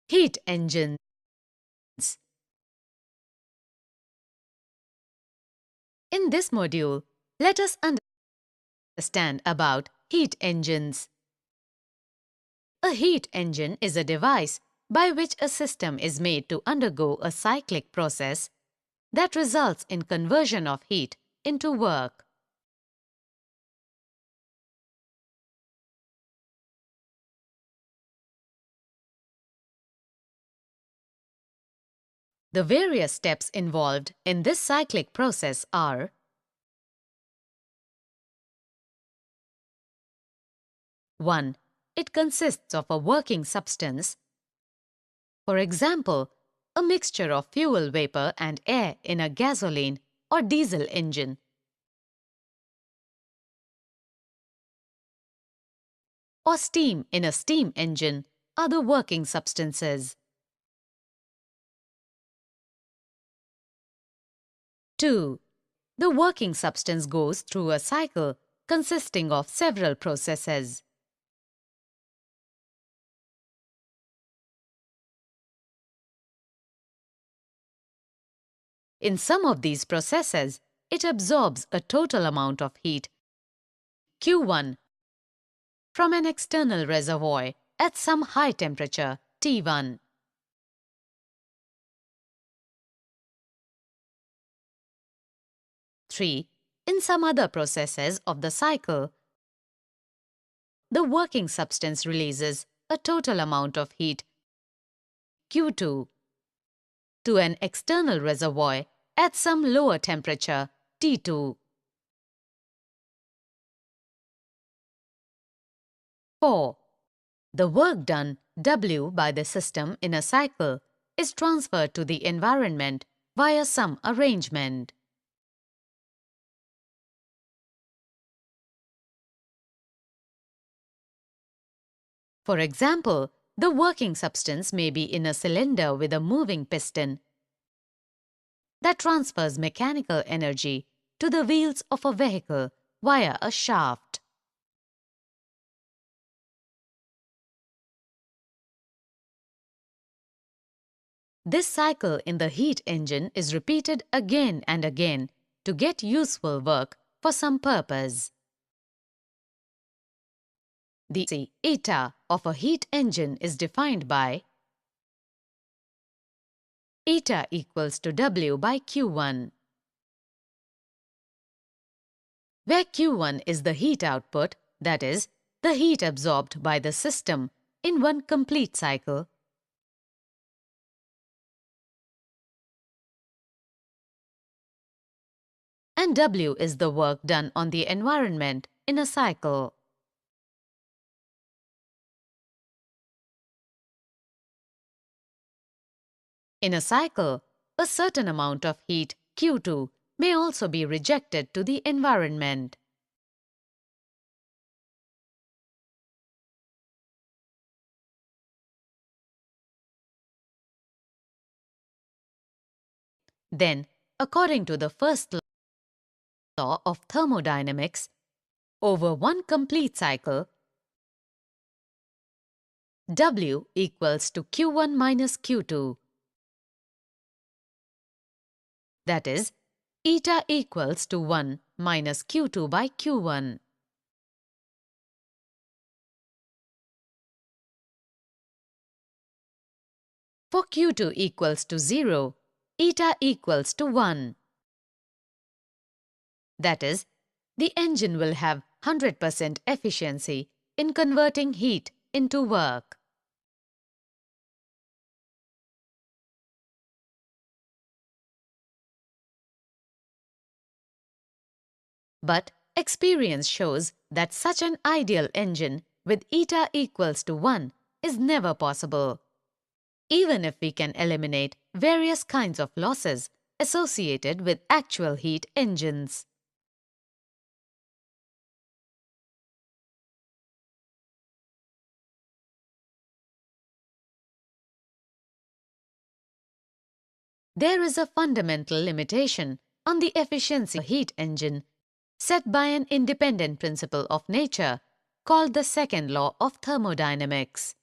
Heat engines. In this module, let us understand about heat engines. A heat engine is a device by which a system is made to undergo a cyclic process that results in conversion of heat into work. The various steps involved in this cyclic process are: 1. It consists of a working substance. For example, a mixture of fuel vapor and air in a gasoline or diesel engine. Or steam in a steam engine are the working substances. 2. The working substance goes through a cycle consisting of several processes. In some of these processes, it absorbs a total amount of heat, Q1, from an external reservoir at some high temperature, T1. In some other processes of the cycle, the working substance releases a total amount of heat, Q2, to an external reservoir at some lower temperature, T2. 4. The work done, W, by the system in a cycle is transferred to the environment via some arrangement. For example, the working substance may be in a cylinder with a moving piston that transfers mechanical energy to the wheels of a vehicle via a shaft. This cycle in the heat engine is repeated again and again to get useful work for some purpose. The eta of a heat engine is defined by eta equals to W by Q1, where Q1 is the heat output, that is, the heat absorbed by the system in one complete cycle, and W is the work done on the environment in a cycle. In a cycle, a certain amount of heat, Q2, may also be rejected to the environment. Then, according to the first law of thermodynamics, over one complete cycle, W equals to Q1 minus Q2. That is, eta equals to 1 minus Q2 by Q1. For Q2 equals to 0, eta equals to 1. That is, the engine will have 100% efficiency in converting heat into work. But experience shows that such an ideal engine with eta equals to 1 is never possible, even if we can eliminate various kinds of losses associated with actual heat engines. There is a fundamental limitation on the efficiency of a heat engine set by an independent principle of nature called the second law of thermodynamics.